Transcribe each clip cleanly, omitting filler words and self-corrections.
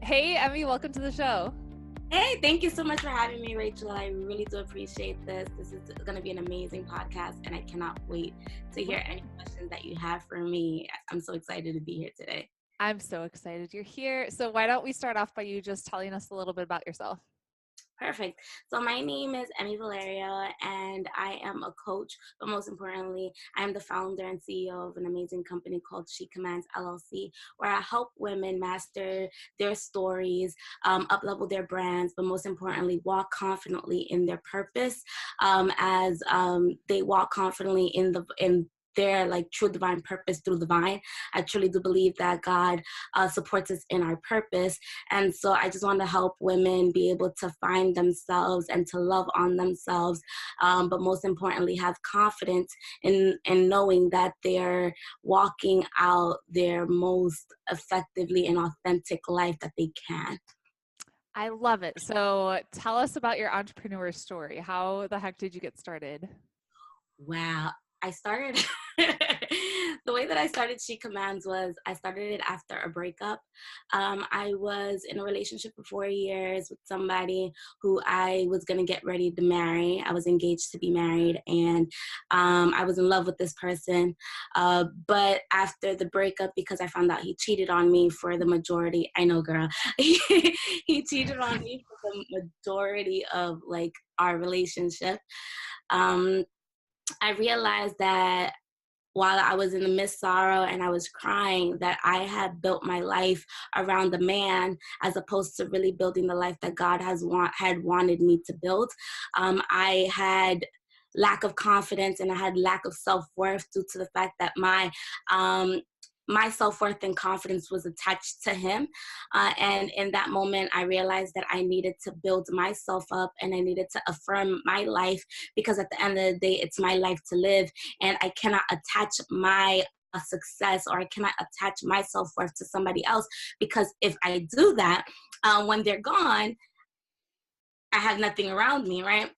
Hey, Emmy, welcome to the show. Hey, thank you so much for having me, Rachel. I really do appreciate this. This is going to be an amazing podcast, and I cannot wait to hear any questions that you have for me. I'm so excited to be here today. I'm so excited you're here. So why don't we start off by you just telling us a little bit about yourself? Perfect. So my name is Emi Valerio, and I am a coach, but most importantly, I am the founder and CEO of an amazing company called She Commands LLC, where I help women master their stories, up-level their brands, but most importantly, walk confidently in their purpose, as they walk confidently in their like true divine purpose through the vine. I truly do believe that God supports us in our purpose. And so I just want to help women be able to find themselves and to love on themselves, but most importantly, have confidence in knowing that they're walking out their most effectively and authentic life that they can. I love it. So tell us about your entrepreneur story. How the heck did you get started? Wow. I started the way that I started She Commands was I started it after a breakup. I was in a relationship for 4 years with somebody who I was going to get ready to marry. I was engaged to be married, and I was in love with this person. But after the breakup, because I found out he cheated on me for the majority, I know, girl, he cheated on me for the majority of like our relationship. Um, I realized that while I was in the midst of sorrow and I was crying, that I had built my life around the man as opposed to really building the life that God had wanted me to build. I had lack of confidence and I had lack of self-worth due to the fact that my self-worth and confidence was attached to him. And in that moment, I realized that I needed to build myself up and I needed to affirm my life, because at the end of the day, it's my life to live. And I cannot attach my success, or I cannot attach my self-worth to somebody else, because if I do that, when they're gone, I have nothing around me, right?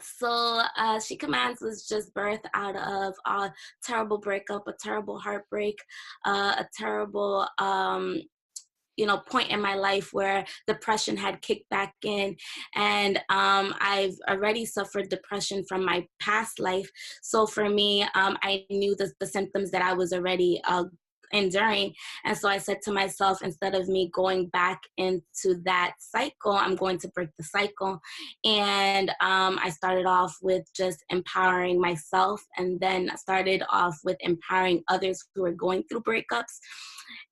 So She Commands was just birthed out of a terrible breakup, a terrible heartbreak, a terrible point in my life where depression had kicked back in. And I've already suffered depression from my past life. So for me, I knew the symptoms that I was already enduring. And so I said to myself, instead of me going back into that cycle, I'm going to break the cycle. And I started off with just empowering myself, and then I started off with empowering others who are going through breakups.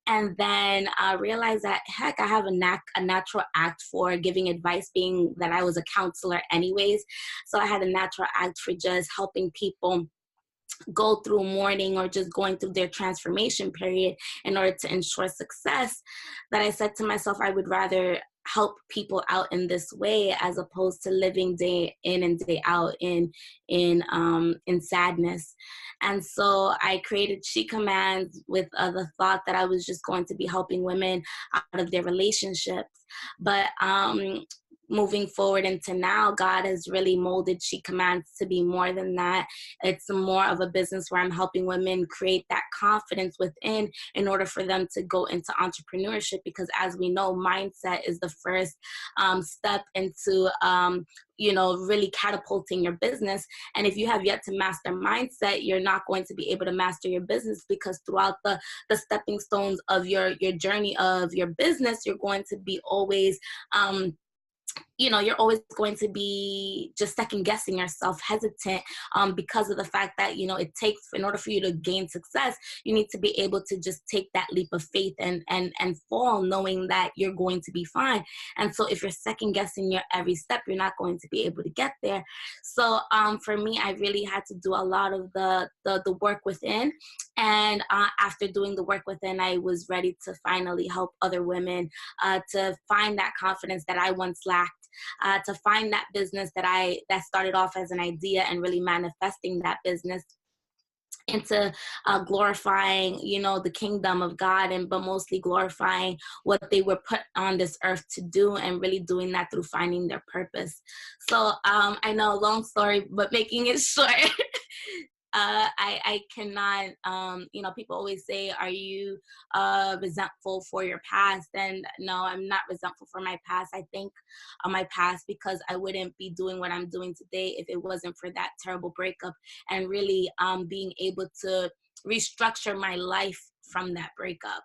And then I realized that, heck, I have a natural act for giving advice, being that I was a counselor anyways. So I had a natural act for just helping people go through mourning or just going through their transformation period in order to ensure success, that I said to myself, I would rather help people out in this way as opposed to living day in and day out in sadness. And so I created She Commands with the thought that I was just going to be helping women out of their relationships. But moving forward into now, God has really molded She Commands to be more than that. It's more of a business where I'm helping women create that confidence within in order for them to go into entrepreneurship, because as we know, mindset is the first step into really catapulting your business. And if you have yet to master mindset, you're not going to be able to master your business, because throughout the stepping stones of your journey of your business, you're going to be always you're always going to be just second guessing yourself, hesitant, because of the fact that, it takes, in order for you to gain success, you need to be able to just take that leap of faith and fall, knowing that you're going to be fine. And so if you're second guessing your every step, you're not going to be able to get there. So for me, I really had to do a lot of the work within. And after doing the work within, I was ready to finally help other women to find that confidence that I once lacked, to find that business that started off as an idea, and really manifesting that business into glorifying, the kingdom of God, and but mostly glorifying what they were put on this earth to do, and really doing that through finding their purpose. So I know, long story, but making it short. I cannot, people always say, are you resentful for your past? And no, I'm not resentful for my past. I think my past because I wouldn't be doing what I'm doing today if it wasn't for that terrible breakup, and really being able to restructure my life from that breakup,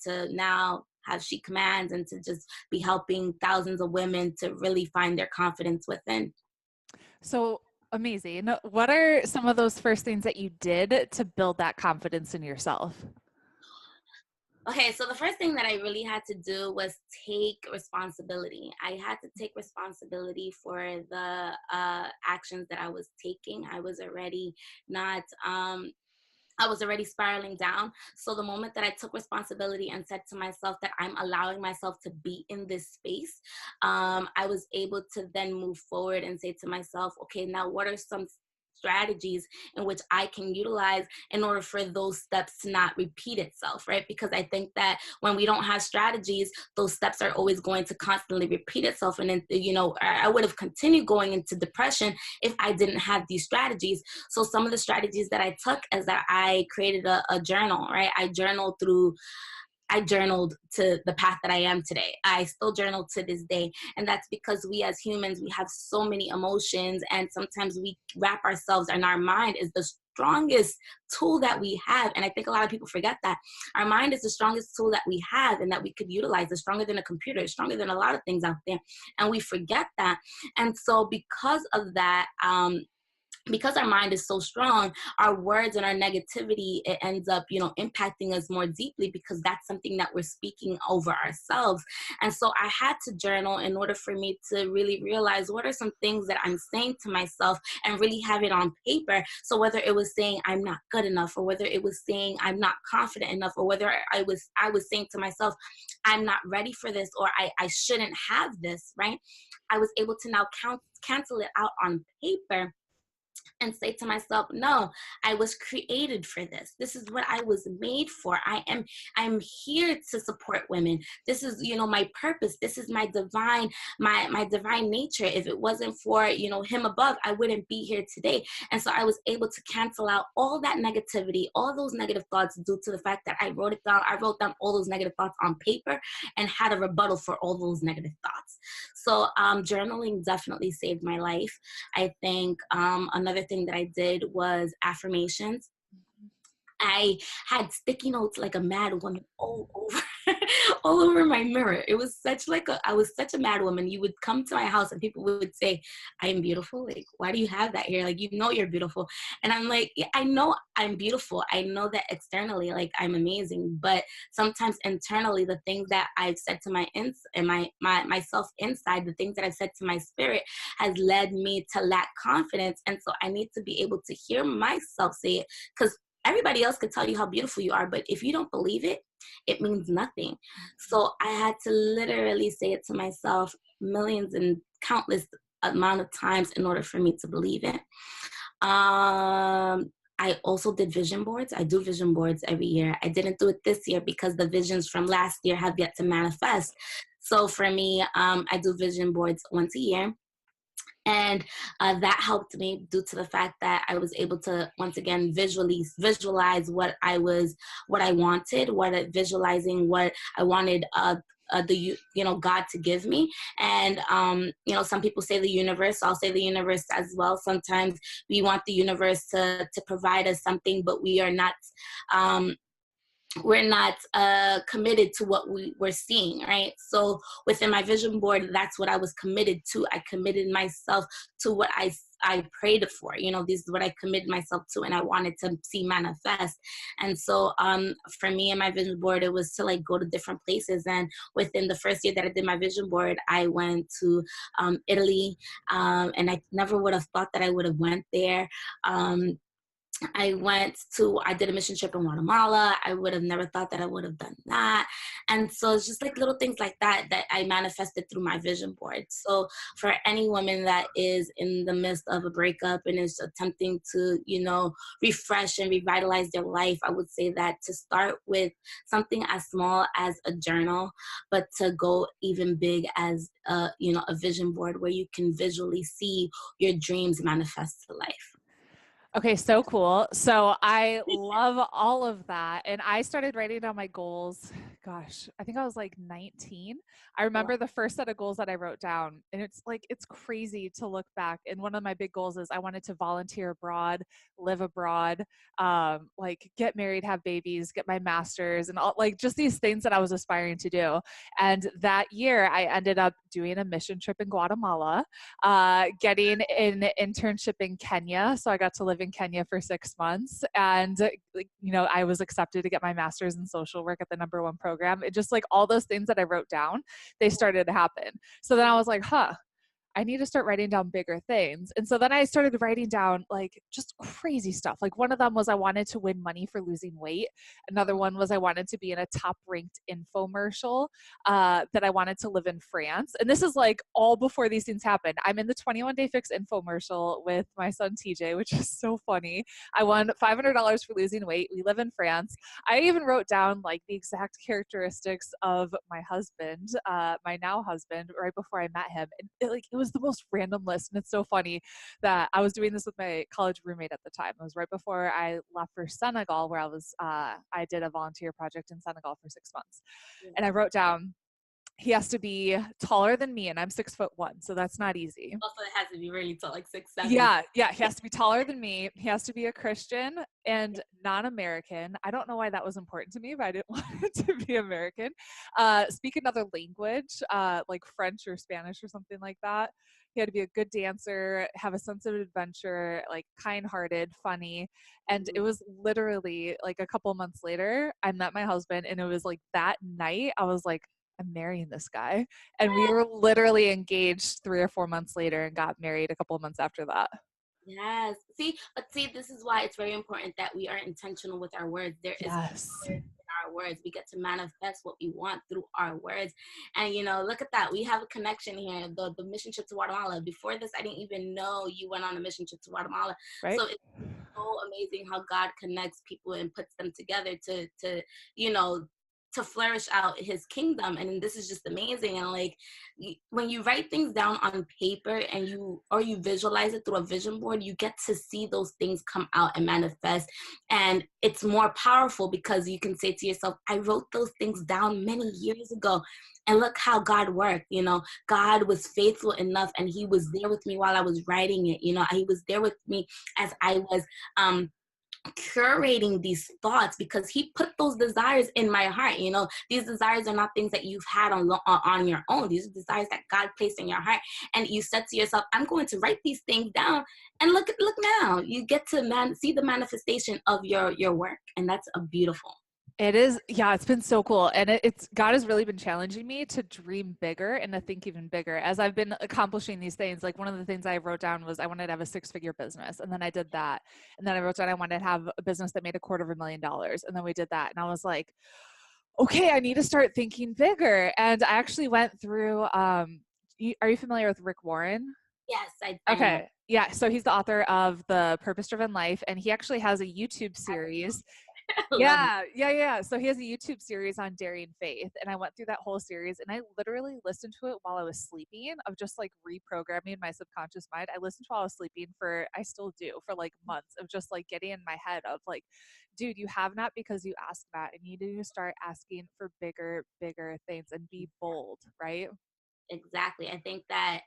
to now have She Commands and to just be helping thousands of women to really find their confidence within. So amazing. What are some of those first things that you did to build that confidence in yourself? Okay, so the first thing that I really had to do was take responsibility. I had to take responsibility for the actions that I was taking. Not I was already spiraling down. So the moment that I took responsibility and said to myself that I'm allowing myself to be in this space, I was able to then move forward and say to myself, okay, now what are some strategies in which I can utilize in order for those steps to not repeat itself, right? Because I think that when we don't have strategies, those steps are always going to constantly repeat itself. And then, I would have continued going into depression if I didn't have these strategies. So some of the strategies that I took is that I created a journal, right? I journaled to the path that I am today. I still journal to this day. And that's because we as humans, we have so many emotions, and sometimes we wrap ourselves, and our mind is the strongest tool that we have. And I think a lot of people forget that our mind is the strongest tool that we have and that we could utilize. It's stronger than a computer, it's stronger than a lot of things out there. And we forget that. And so because of that, because our mind is so strong, our words and our negativity, it ends up, impacting us more deeply, because that's something that we're speaking over ourselves. And so I had to journal in order for me to really realize what are some things that I'm saying to myself, and really have it on paper. So whether it was saying I'm not good enough, or whether it was saying I'm not confident enough, or whether I was saying to myself I'm not ready for this, or I shouldn't have this, right? I was able to now cancel it out on paper and say to myself, no, I was created for this. This is what I was made for. I'm here to support women. This is, my purpose. This is my divine nature. If it wasn't for, him above, I wouldn't be here today. And so I was able to cancel out all that negativity, all those negative thoughts, due to the fact that I wrote it down. I wrote down all those negative thoughts on paper and had a rebuttal for all those negative thoughts. So journaling definitely saved my life. I think another thing that I did was affirmations. I had sticky notes like a mad woman all over all over my mirror. It was I was such a mad woman. You would come to my house and people would say, I am beautiful. Like, why do you have that here? Like, you're beautiful. And I'm like, yeah, I know I'm beautiful. I know that externally, like, I'm amazing. But sometimes internally, the things that I've said to myself inside, the things that I've said to my spirit has led me to lack confidence. And so I need to be able to hear myself say it, because everybody else could tell you how beautiful you are, but if you don't believe it, it means nothing. So I had to literally say it to myself millions and countless amount of times in order for me to believe it. I also did vision boards. I do vision boards every year. I didn't do it this year because the visions from last year have yet to manifest. So for me, I do vision boards once a year. And that helped me due to the fact that I was able to once again visualize what I wanted, visualizing what I wanted God to give me. And some people say the universe. I'll say the universe as well. Sometimes we want the universe to provide us something, but um, we're not committed to what we're seeing, right? So within my vision board, that's what I was committed to. I committed myself to what I prayed for. This is what I committed myself to, and I wanted to see manifest. And so for me and my vision board, it was to like go to different places. And within the first year that I did my vision board, I went to Italy, and I never would have thought that I would have went there. I did a mission trip in Guatemala. I would have never thought that I would have done that. And so it's just like little things like that I manifested through my vision board. So for any woman that is in the midst of a breakup and is attempting to, refresh and revitalize their life, I would say that to start with something as small as a journal, but to go even big as a vision board where you can visually see your dreams manifest to life. Okay, so cool. So I love all of that. And I started writing down my goals. Gosh, I think I was like 19. I Wow. remember the first set of goals that I wrote down, and it's like, it's crazy to look back. And one of my big goals is I wanted to volunteer abroad, live abroad, like get married, have babies, get my master's, and all like just these things that I was aspiring to do. And that year, I ended up doing a mission trip in Guatemala, getting an internship in Kenya. So I got to live in Kenya for 6 months. And, I was accepted to get my master's in social work at the #1 program. It just like all those things that I wrote down, they started to happen. So then I was like, I need to start writing down bigger things. And so then I started writing down like just crazy stuff. Like one of them was I wanted to win money for losing weight. Another one was I wanted to be in a top ranked infomercial, that I wanted to live in France. And this is like all before these things happened. I'm in the 21 Day Fix infomercial with my son TJ, which is so funny. I won $500 for losing weight. We live in France. I even wrote down like the exact characteristics of my husband, my now husband, right before I met him. And it was the most random list. And it's so funny that I was doing this with my college roommate at the time. It was right before I left for Senegal, where I did a volunteer project in Senegal for 6 months. And I wrote down, he has to be taller than me, and I'm 6'1", so that's not easy. Also, it has to be really tall, like 6'7". Yeah, yeah, he has to be taller than me. He has to be a Christian and non-American. I don't know why that was important to me, but I didn't want it to be American. Speak another language, like French or Spanish or something like that. He had to be a good dancer, have a sense of adventure, like kind-hearted, funny. And it Mhm. was literally like a couple months later, I met my husband, and it was like that night, I was like, I'm marrying this guy. And we were literally engaged 3 or 4 months later and got married a couple of months after that. Yes. See, this is why it's very important that we are intentional with our words. There is Yes. power in our words. We get to manifest what we want through our words. And look at that. We have a connection here. The mission trip to Guatemala. Before this, I didn't even know you went on a mission trip to Guatemala. Right? So it's so amazing how God connects people and puts them together to you know to flourish out his kingdom. And this is just amazing. And like when you write things down on paper and you visualize it through a vision board, you get to see those things come out and manifest. And it's more powerful because you can say to yourself, I wrote those things down many years ago, and look how God worked. God was faithful enough, and he was there with me while I was writing it. He was there with me as I was curating these thoughts, because he put those desires in my heart. These desires are not things that you've had on your own. These are desires that God placed in your heart, and you said to yourself, I'm going to write these things down. And look now, you get to see the manifestation of your work, and that's a beautiful. It is. Yeah, it's been so cool. And it's God has really been challenging me to dream bigger and to think even bigger as I've been accomplishing these things. Like one of the things I wrote down was I wanted to have a 6-figure business. And then I did that. And then I wrote down I wanted to have a business that made $250,000. And then we did that. And I was like, okay, I need to start thinking bigger. And I actually went through, are you familiar with Rick Warren? Yes, I am. Okay. Yeah. So he's the author of The Purpose Driven Life, and he actually has a YouTube series. I love it. Yeah. So he has a YouTube series on daring faith. And I went through that whole series, and I literally listened to it while I was sleeping, of just like reprogramming my subconscious mind. I listened to while I was sleeping I still do, for like months, of just like getting in my head of like, dude, you have not because you ask not, and you need to start asking for bigger things and be bold, right? Exactly. I think that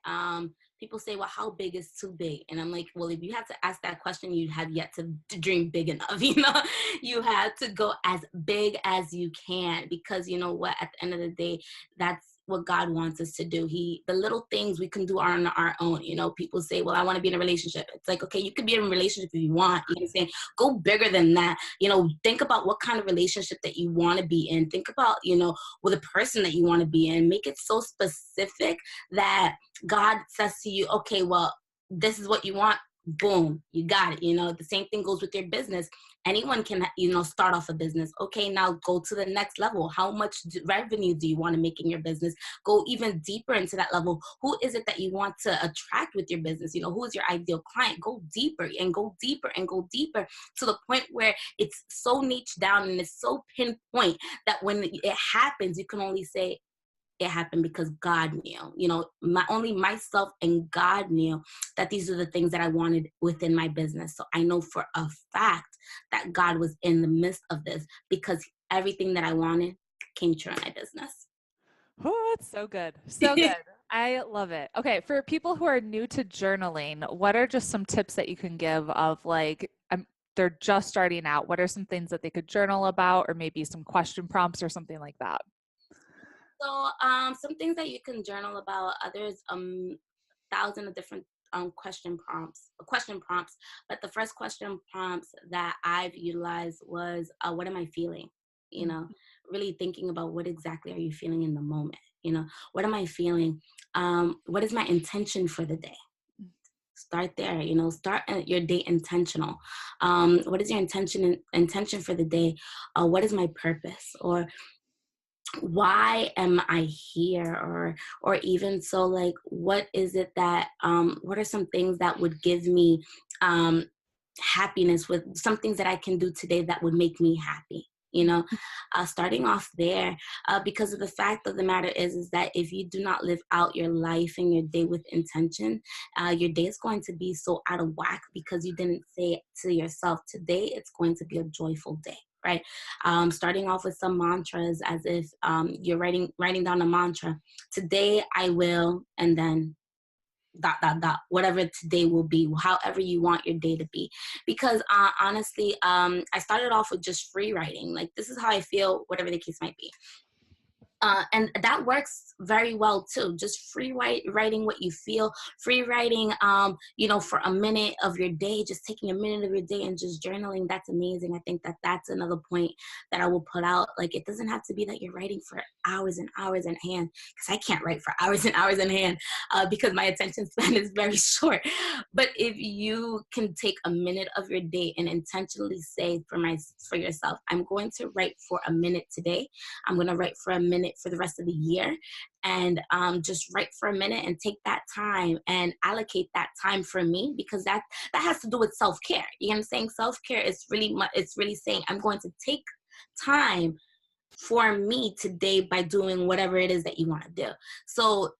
people say, well, how big is too big? And I'm like, well, if you had to ask that question, you have yet to dream big enough. You have to go as big as you can, because you know what, at the end of the day, that's what God wants us to do. The little things we can do on our own. People say, well, I want to be in a relationship. It's like, okay, you can be in a relationship if you want. You know what I'm saying? Go bigger than that. Think about what kind of relationship that you want to be in. Think about, with a person that you want to be in. Make it so specific that God says to you, okay, well, this is what you want. Boom, you got it. The same thing goes with your business. Anyone can, start off a business. Okay, now go to the next level. How much revenue do you want to make in your business? Go even deeper into that level. Who is it that you want to attract with your business? Who is your ideal client? Go deeper and go deeper and go deeper, to the point where it's so niche down and it's so pinpoint that when it happens, you can only say, it happened because God knew, only myself and God knew that these are the things that I wanted within my business. So I know for a fact that God was in the midst of this, because everything that I wanted came true in my business. Oh, it's so good. So good. I love it. Okay, for people who are new to journaling, what are just some tips that you can give of like they're just starting out? What are some things that they could journal about, or maybe some question prompts or something like that? So, some things that you can journal about. Others, thousand of different question prompts. But the first question prompts that I've utilized was, "What am I feeling?" You Mm. know, really thinking about what exactly are you feeling in the moment. What am I feeling? What is my intention for the day? Start there. Start your day intentional. What is your intention for the day? What is my purpose? Or why am I here? Or even so, like, what is it that what are some things that would give me um happiness, with some things that I can do today that would make me happy? Starting off there, because of the fact of the matter is that if you do not live out your life and your day with intention, your day is going to be so out of whack because you didn't say to yourself, today it's going to be a joyful day, right? Starting off with some mantras, as if you're writing down a mantra. Today I will, and then dot dot dot, whatever today will be, however you want your day to be. Because honestly, I started off with just free writing, like, this is how I feel, whatever the case might be. And that works very well too. Just writing what you feel, free writing, for a minute of your day, just taking a minute of your day and just journaling. That's amazing. I think that that's another point that I will put out. Like, it doesn't have to be that you're writing for hours and hours in hand, because I can't write for hours and hours in hand, because my attention span is very short. But if you can take a minute of your day and intentionally say for yourself, I'm going to write for a minute today. I'm going to write for a minute for the rest of the year, and just write for a minute and take that time and allocate that time for me, because that has to do with self-care. You know what I'm saying? Self-care is really much, it's really saying, I'm going to take time for me today by doing whatever it is that you want to do. So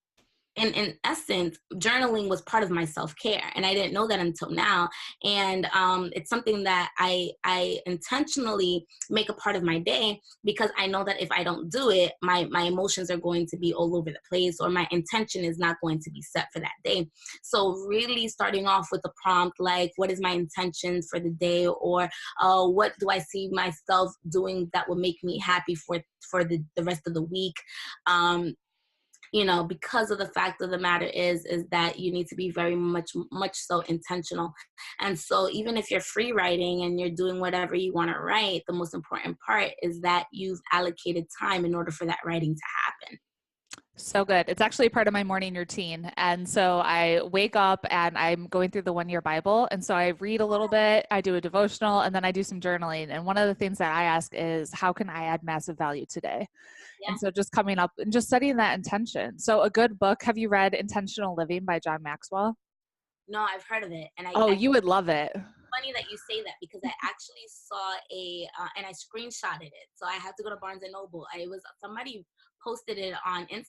in essence, journaling was part of my self-care, and I didn't know that until now. And it's something that I intentionally make a part of my day, because I know that if I don't do it, my emotions are going to be all over the place, or my intention is not going to be set for that day. So really starting off with a prompt like, what is my intention for the day? Or what do I see myself doing that will make me happy for the rest of the week? Because of the fact of the matter is that you need to be very much so intentional. And so even if you're free writing and you're doing whatever you want to write, the most important part is that you've allocated time in order for that writing to happen. So good. It's actually part of my morning routine. And so I wake up and I'm going through the 1 Year Bible. And so I read a little bit, I do a devotional, and then I do some journaling. And one of the things that I ask is, how can I add massive value today? Yeah. And so just coming up and just setting that intention. So a good book, have you read Intentional Living by John Maxwell? No, I've heard of it, and Oh, I you would love it. funny that you say that, because I actually saw and I screenshotted it. So I had to go to Barnes and Noble. I was somebody posted it on Yeah.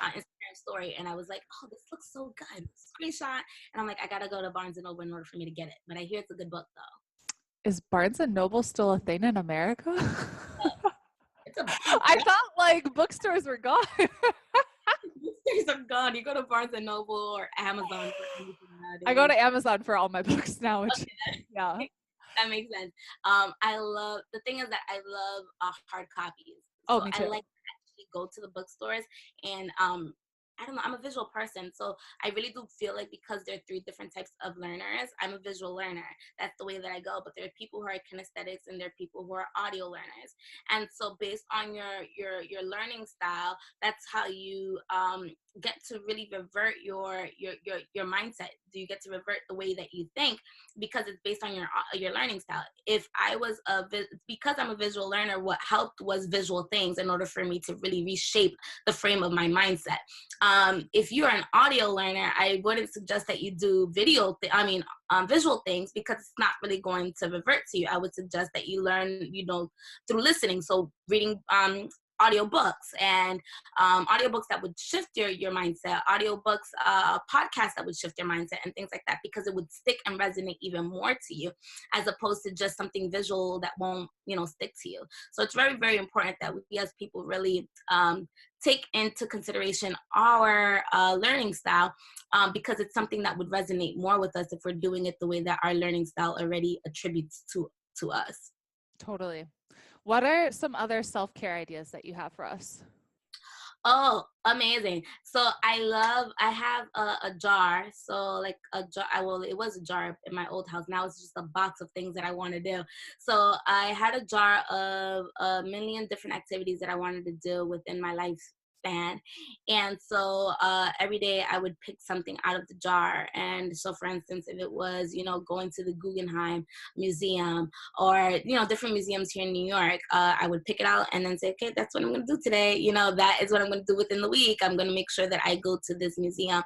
Instagram story, and I was like, oh, this looks so good. Screenshot, and I'm like, I gotta go to Barnes and Noble in order for me to get it. But I hear it's a good book though. Is Barnes and Noble still a thing in America? It's a big I thought like bookstores were gone. bookstores are gone. You go to Barnes and Noble or Amazon for anything I go nowadays. to Amazon for all my books now, which Okay. yeah. That makes sense. I love the thing is that I love hard copies, Oh, so me I too. like to actually go to the bookstores. And I don't know, I'm a visual person, so I really do feel like, because there are three different types of learners, I'm a visual learner. That's the way that I go. But there are people who are kinesthetics, and there are people who are audio learners. And so based on your learning style, that's how you get to really revert your mindset. Do you get to revert the way that you think, because it's based on your learning style. If I was because I'm a visual learner, what helped was visual things in order for me to really reshape the frame of my mindset. If you're an audio learner, I wouldn't suggest that you do visual things, because it's not really going to revert to you. I would suggest that you learn, through listening. So reading audiobooks and audiobooks that would shift your mindset, audiobooks, podcasts that would shift your mindset and things like that, because it would stick and resonate even more to you, as opposed to just something visual that won't, stick to you. So it's very, very important that we as people really take into consideration our learning style, because it's something that would resonate more with us if we're doing it the way that our learning style already attributes to us. Totally. What are some other self-care ideas that you have for us? Oh, amazing. So I have a jar. So like a jar, it was a jar in my old house. Now it's just a box of things that I want to do. So I had a jar of a million different activities that I wanted to do within my lifespan. And so every day I would pick something out of the jar. And so for instance, if it was, going to the Guggenheim Museum, or different museums here in New York, I would pick it out and then say, okay, that's what I'm going to do today. That is what I'm going to do within the week. I'm going to make sure that I go to this museum.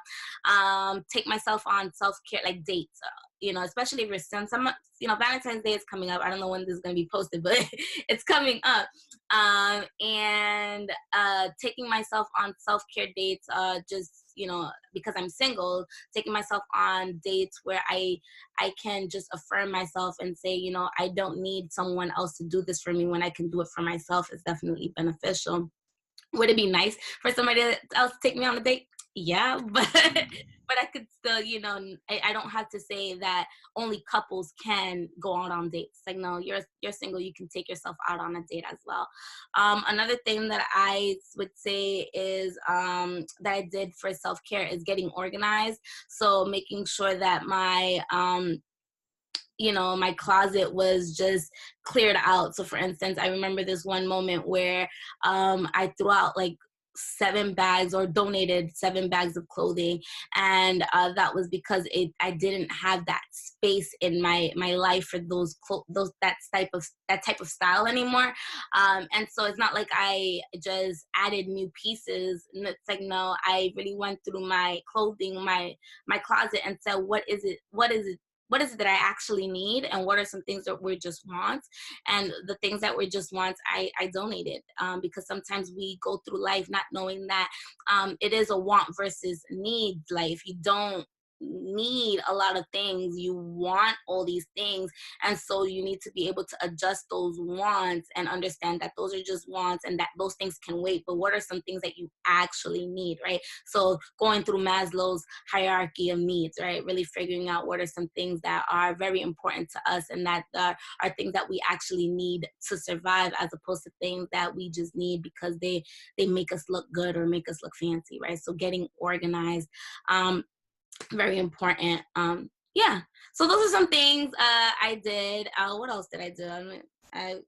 Take myself on self-care, like dates, especially if you're since some, Valentine's Day is coming up. I don't know when this is going to be posted, but it's coming up. And taking myself on self-care dates, just because I'm single, taking myself on dates where I can just affirm myself and say, I don't need someone else to do this for me when I can do it for myself, is definitely beneficial. Would it be nice for somebody else to take me on a date? Yeah, but but I could still, I don't have to say that only couples can go out on dates. Like, no, you're single, you can take yourself out on a date as well. Another thing that I would say is that I did for self care is getting organized. So making sure that my closet was just cleared out. So for instance, I remember this one moment where I threw out like 7 bags, or donated 7 bags of clothing, and that was because I didn't have that space in my life for those that type of style anymore. And so it's not like I just added new pieces. And it's like, no, I really went through my clothing, my closet, and said, what is it that I actually need, and what are some things that were just wants. And the things that were just wants, I donated, because sometimes we go through life not knowing that it is a want versus need life. You don't need a lot of things, you want all these things, and so you need to be able to adjust those wants and understand that those are just wants and that those things can wait. But what are some things that you actually need, right? So going through Maslow's hierarchy of needs, right, really figuring out what are some things that are very important to us, and that are things that we actually need to survive, as opposed to things that we just need because they make us look good or make us look fancy, right? So getting organized, very important. Yeah, so those are some things I did. What else did I do? I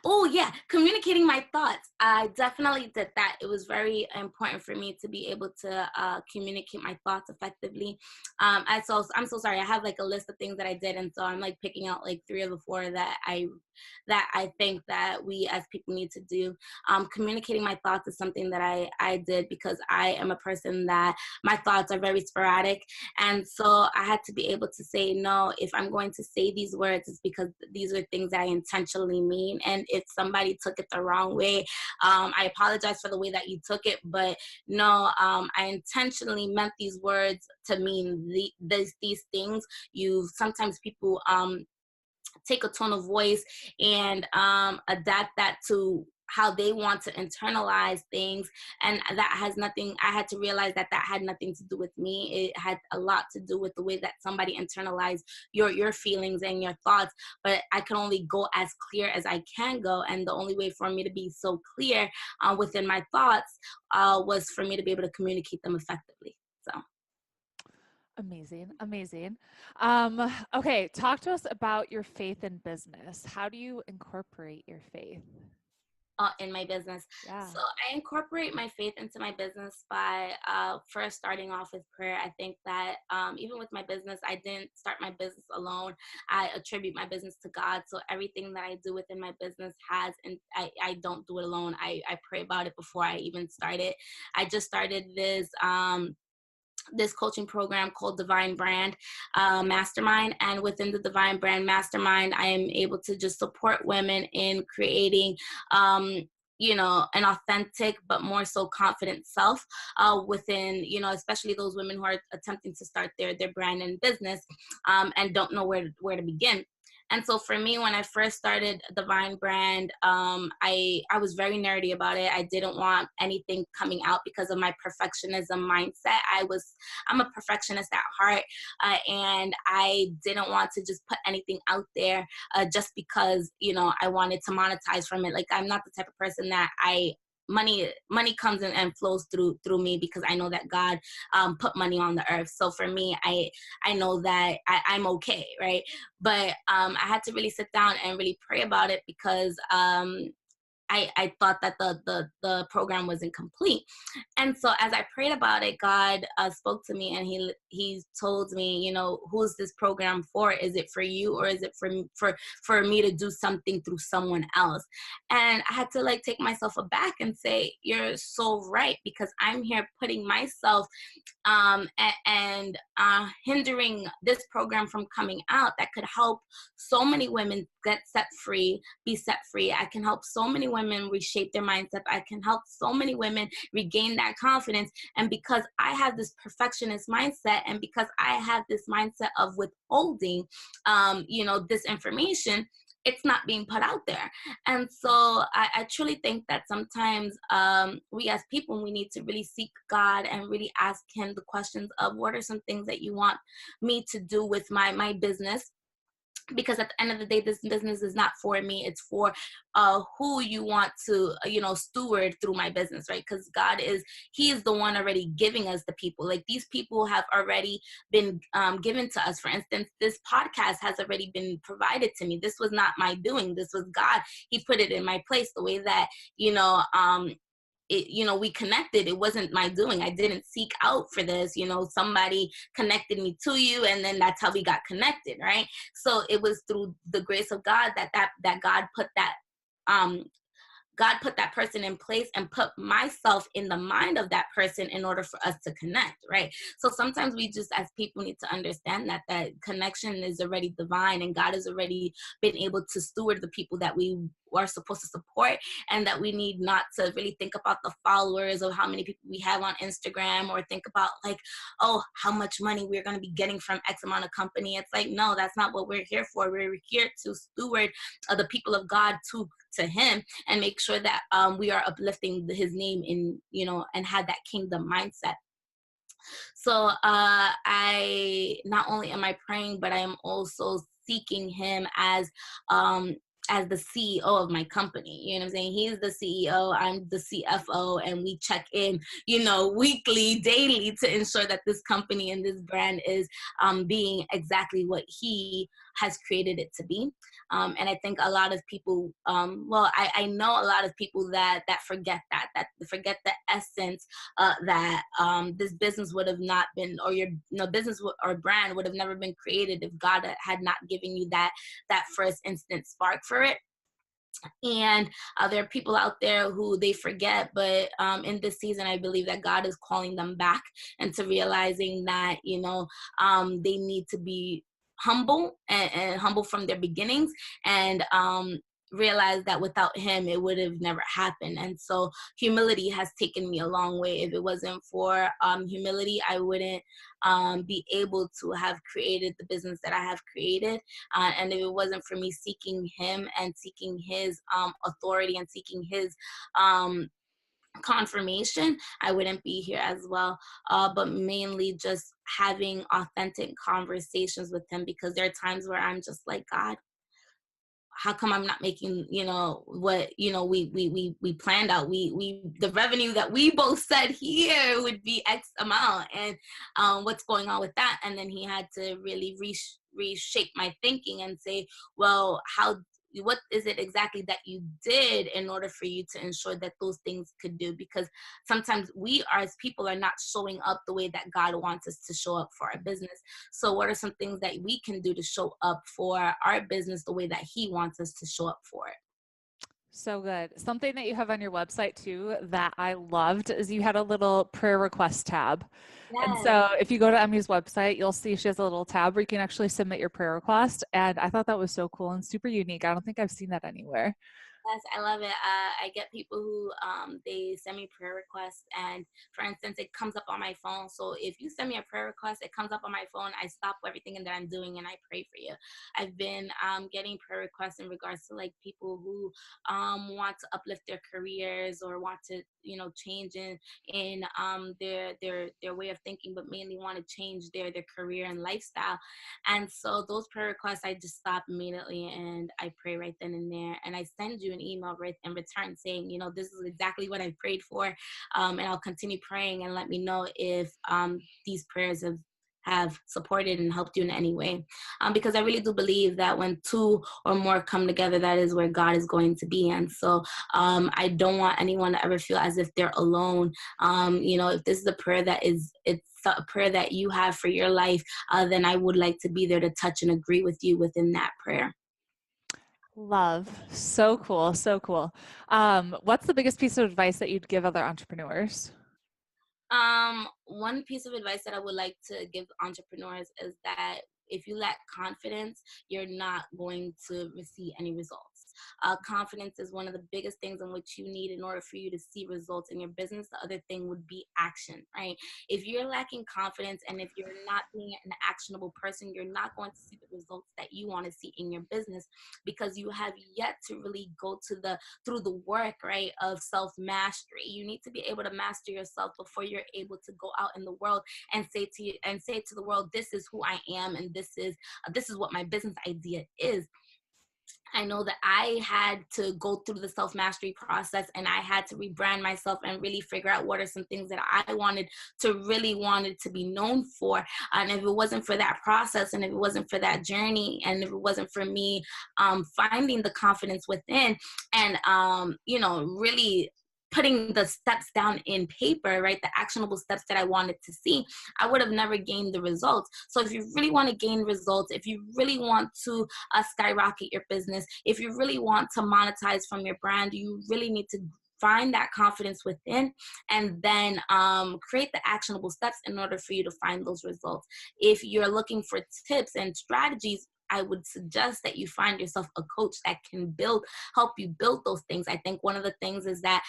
Oh, yeah, communicating my thoughts. I definitely did that. It was very important for me to be able to communicate my thoughts effectively. I'm so sorry. I have like a list of things that I did, and so I'm like picking out like 3 or 4 that I think that we as people need to do. Communicating my thoughts is something that I did, because I am a person that my thoughts are very sporadic, and so I had to be able to say, no, if I'm going to say these words, it's because these are things that I intentionally mean. And if somebody took it the wrong way, I apologize for the way that you took it, but no, I intentionally meant these words to mean these things. Sometimes people take a tone of voice and adapt that to how they want to internalize things, and that has nothing. I had to realize that had nothing to do with me. It had a lot to do with the way that somebody internalized your feelings and your thoughts. But I can only go as clear as I can go, and the only way for me to be so clear within my thoughts was for me to be able to communicate them effectively. So Amazing, amazing. Okay, talk to us about your faith in business. How do you incorporate your faith? in my business. Yeah. So I incorporate my faith into my business by first starting off with prayer. I think that even with my business, I didn't start my business alone. I attribute my business to God. So everything that I do within my business and I don't do it alone. I pray about it before I even start it. I just started this this coaching program called Divine Brand Mastermind. And within the Divine Brand Mastermind, I am able to just support women in creating an authentic but more so confident self within, especially those women who are attempting to start their brand and business and don't know where to begin. And so for me, when I first started Divine Brand, I was very nerdy about it. I didn't want anything coming out because of my perfectionism mindset. I'm a perfectionist at heart, and I didn't want to just put anything out there just because I wanted to monetize from it. Like, I'm not the type of person that money comes in and flows through me, because I know that God put money on the earth. So for me, I know that I'm okay, right? But I had to really sit down and really pray about it, because I thought that the program wasn't complete. And so as I prayed about it, God spoke to me, and he told me, who's this program for? Is it for you, or is it for me to do something through someone else? And I had to like take myself aback and say, you're so right, because I'm here putting myself and hindering this program from coming out that could help so many women get set free, be set free. I can help so many women reshape their mindset. I can help so many women regain that confidence. And because I have this perfectionist mindset, and because I have this mindset of withholding, this information, it's not being put out there. And so I truly think that sometimes we as people, we need to really seek God and really ask him the questions of, what are some things that you want me to do with my business? Because at the end of the day, this business is not for me, it's for who you want to steward through my business, right? Because he is the one already giving us the people. Like, these people have already been given to us. For instance, this podcast has already been provided to me. This was not my doing, this was God. He put it in my place. The way that we connected, it wasn't my doing. I didn't seek out for this. Somebody connected me to you, and then that's how we got connected, right? So it was through the grace of God that um God put that person in place and put myself in the mind of that person in order for us to connect, right? So sometimes we just, as people, need to understand that connection is already divine, and God has already been able to steward the people that we are supposed to support, and that we need not to really think about the followers of how many people we have on Instagram, or think about like, oh, how much money we're going to be getting from X amount of company. It's like, no, that's not what we're here for. We're here to steward the people of God to him, and make sure that we are uplifting his name and have that kingdom mindset. So I not only am I praying, but I am also seeking him as the CEO of my company. You know what I'm saying? He's the CEO, I'm the CFO, and we check in, weekly, daily, to ensure that this company and this brand is being exactly what he has created it to be. And I think a lot of people, I know a lot of people that forget that forget the essence that this business would have not been, or your business or brand would have never been created if God had not given you that first instant spark for it. And there are people out there who they forget, but in this season, I believe that God is calling them back into realizing that they need to be humble and humble from their beginnings, and realize that without him it would have never happened. And so humility has taken me a long way. If it wasn't for humility, I wouldn't be able to have created the business that I have created. And if it wasn't for me seeking him and seeking his authority and seeking his confirmation, I wouldn't be here as well. But mainly just having authentic conversations with him, because there are times where I'm just like, God, how come I'm not making, what, we planned out, the revenue that we both said here would be X amount, and what's going on with that? And then he had to really reshape my thinking and say, well, what is it exactly that you did in order for you to ensure that those things could do? Because sometimes we as people are not showing up the way that God wants us to show up for our business. So what are some things that we can do to show up for our business the way that he wants us to show up for it? So good. Something that you have on your website too that I loved is you had a little prayer request tab. And Yes. so if you go to Emi's website, you'll see she has a little tab where you can actually submit your prayer request. And I thought that was so cool and super unique. I don't think I've seen that anywhere. Yes, I love it. I get people who they send me prayer requests, and for instance, it comes up on my phone. So if you send me a prayer request, it comes up on my phone. I stop everything that I'm doing and I pray for you. I've been getting prayer requests in regards to like people who want to uplift their careers or want to change in their way of thinking, but mainly want to change their career and lifestyle. And so those prayer requests, I just stop immediately and I pray right then and there. And I send you an email right in return saying, this is exactly what I prayed for. And I'll continue praying, and let me know if these prayers have supported and helped you in any way. Because I really do believe that when two or more come together, that is where God is going to be. And so I don't want anyone to ever feel as if they're alone. If this is a prayer it's a prayer that you have for your life, then I would like to be there to touch and agree with you within that prayer. Love. So cool. So cool. What's the biggest piece of advice that you'd give other entrepreneurs? One piece of advice that I would like to give entrepreneurs is that if you lack confidence, you're not going to receive any results. Confidence is one of the biggest things in which you need in order for you to see results in your business. The other thing would be action, right? If you're lacking confidence and if you're not being an actionable person, you're not going to see the results that you want to see in your business, because you have yet to really go through the work, right, of self mastery. You need to be able to master yourself before you're able to go out in the world and say to the world, this is who I am, and this is what my business idea is. I know that I had to go through the self mastery process, and I had to rebrand myself and really figure out what are some things that I wanted to be known for. And if it wasn't for that process, and if it wasn't for that journey, and if it wasn't for me finding the confidence within, and really putting the steps down in paper, right, the actionable steps that I wanted to see, I would have never gained the results. So if you really want to gain results, if you really want to skyrocket your business, if you really want to monetize from your brand, you really need to find that confidence within, and then create the actionable steps in order for you to find those results. If you're looking for tips and strategies, I would suggest that you find yourself a coach that can help you build those things. I think one of the things is that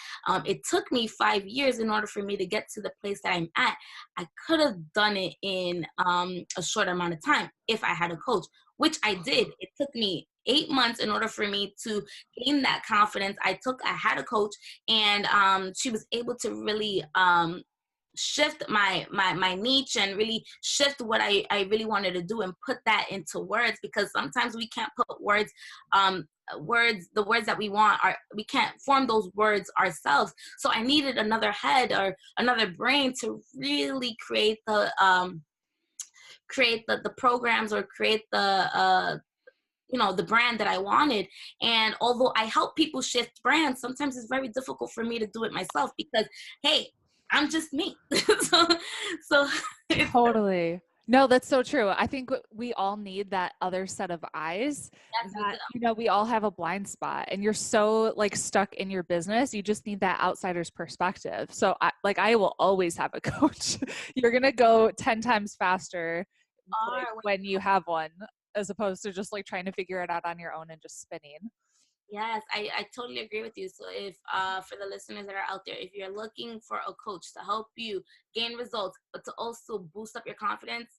it took me 5 years in order for me to get to the place that I'm at. I could have done it in a short amount of time if I had a coach, which I did. It took me 8 months in order for me to gain that confidence. I had a coach, and she was able to really shift my niche and really shift what I really wanted to do and put that into words, because sometimes we can't put the words that we want, we can't form those words ourselves. So I needed another head or another brain to really create the programs, or create the brand that I wanted. And although I help people shift brands, sometimes it's very difficult for me to do it myself, because hey, I'm just me. so so it's Totally. No, that's so true. I think we all need that other set of eyes yes, we do. that, we all have a blind spot and you're so like stuck in your business. You just need that outsider's perspective. So I will always have a coach. You're going to go 10 times faster like Are when you have one, as opposed to just like trying to figure it out on your own and just spinning. Yes, I totally agree with you. So if for the listeners that are out there, if you're looking for a coach to help you gain results, but to also boost up your confidence,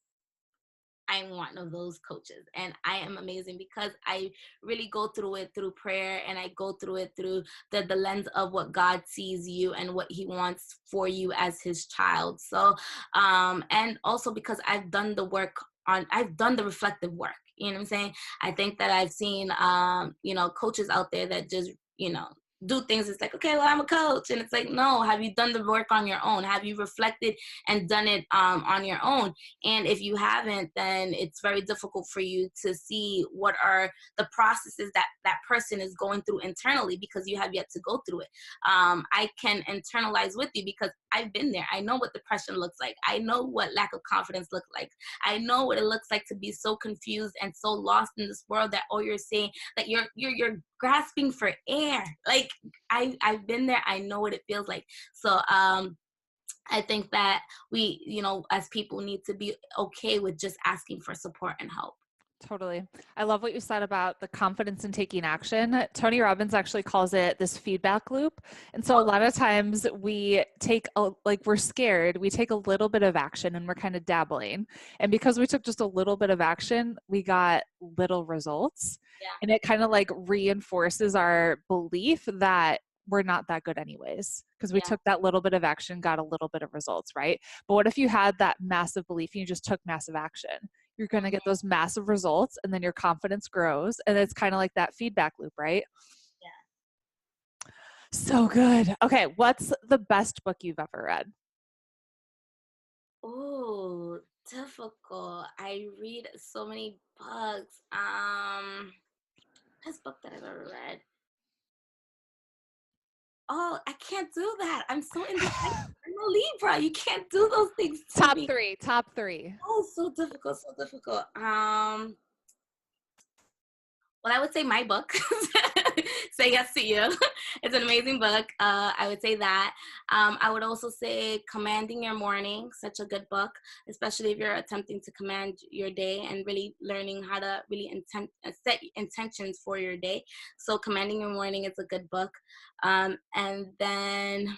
I'm one of those coaches, and I am amazing because I really go through it through prayer, and I go through it through the lens of what God sees you and what he wants for you as his child. So and also because I've done the reflective work. You know what I'm saying? I think that I've seen coaches out there that just, do things. It's like, okay, well, I'm a coach. And it's like, no, have you done the work on your own? Have you reflected and done it on your own? And if you haven't, then it's very difficult for you to see what are the processes that that person is going through internally, because you have yet to go through it. I can internalize with you because I've been there. I know what depression looks like. I know what lack of confidence looks like. I know what it looks like to be so confused and so lost in this world that all you're saying, that you're grasping for air. Like I've been there. I know what it feels like. So I think that we, as people need to be okay with just asking for support and help. Totally. I love what you said about the confidence in taking action. Tony Robbins actually calls it this feedback loop. And so a lot of times we we're scared, we take a little bit of action and we're kind of dabbling. And because we took just a little bit of action, we got little results. Yeah. And it kind of like reinforces our belief that we're not that good anyways, because we Yeah. took that little bit of action, got a little bit of results, right? But what if you had that massive belief and you just took massive action? You're going to get those massive results, and then your confidence grows, and it's kind of like that feedback loop, right? Yeah. So good. Okay, what's the best book you've ever read? Oh, difficult. I read so many books. Best book that I've ever read. Oh, I can't do that. I'm so indecisive. I'm a Libra. You can't do those things to Top me. three, top three. Oh, so difficult, so difficult. Well, I would say my book, Say Yes to You. It's an amazing book. I would say that. I would also say Commanding Your Morning, such a good book, especially if you're attempting to command your day and really learning how to really set intentions for your day. So Commanding Your Morning is a good book. And then,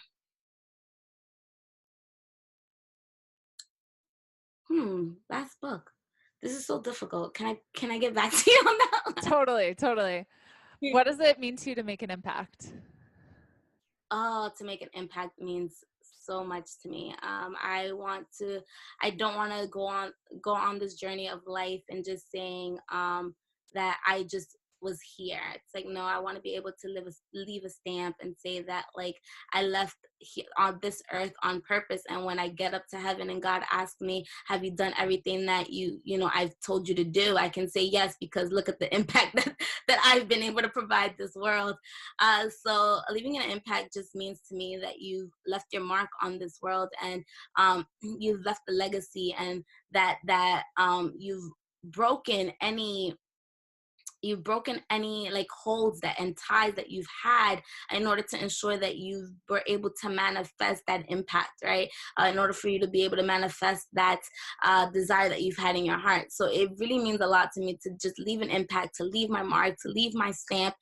last book. This is so difficult. Can I get back to you on that one? Totally, totally. What does it mean to you to make an impact? Oh, to make an impact means so much to me. I don't want to go on this journey of life and just saying that I just was here. It's like, no, I want to be able to leave a stamp and say that, like, I left on this earth on purpose. And when I get up to heaven and God asks me, have you done everything that I've told you to do? I can say yes, because look at the impact that I've been able to provide this world. So leaving an impact just means to me that you've left your mark on this world, and you've left a legacy, and that you've broken any like holds that and ties that you've had in order to ensure that you were able to manifest that impact, right? In order for you to be able to manifest that desire that you've had in your heart. So it really means a lot to me to just leave an impact, to leave my mark, to leave my stamp,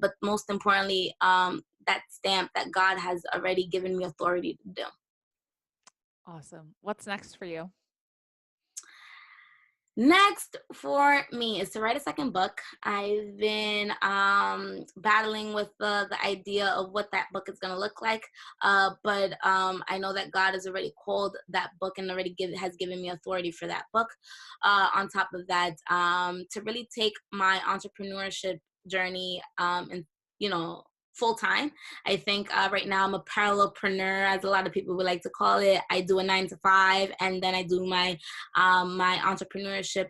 but most importantly, that stamp that God has already given me authority to do. Awesome. What's next for you? Next for me is to write a second book. I've been battling with the idea of what that book is going to look like, but I know that God has already called that book and already has given me authority for that book. On top of that, to really take my entrepreneurship journey and full time. I think right now I'm a parallelpreneur, as a lot of people would like to call it. I do a 9 to 5, and then I do my entrepreneurship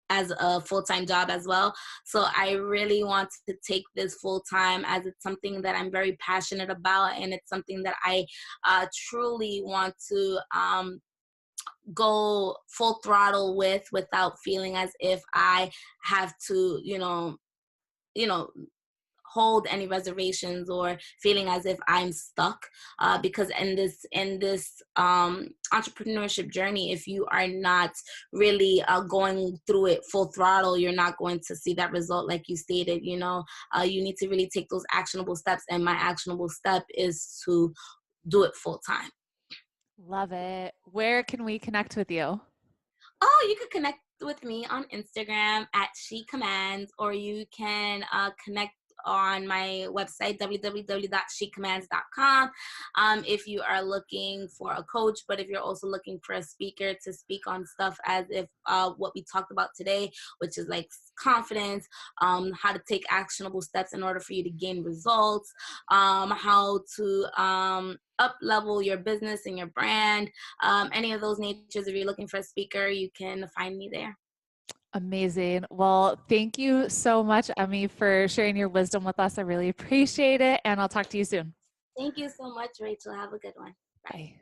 as a full-time job as well. So I really want to take this full-time, as it's something that I'm very passionate about, and it's something that I truly want to go full throttle without feeling as if I have to, you know, hold any reservations or feeling as if I'm stuck, because in this entrepreneurship journey, if you are not really going through it full throttle, you're not going to see that result like you stated. You need to really take those actionable steps, and my actionable step is to do it full time. Love it. Where can we connect with you? Oh, you can connect with me on Instagram at She Commands, or you can connect on my website, www.shecommands.com, if you are looking for a coach. But if you're also looking for a speaker to speak on stuff as if what we talked about today, which is like confidence, how to take actionable steps in order for you to gain results, how to up level your business and your brand, any of those natures. If you're looking for a speaker, you can find me there. Amazing. Well, thank you so much, Emi, for sharing your wisdom with us. I really appreciate it. And I'll talk to you soon. Thank you so much, Rachel. Have a good one. Bye. Bye.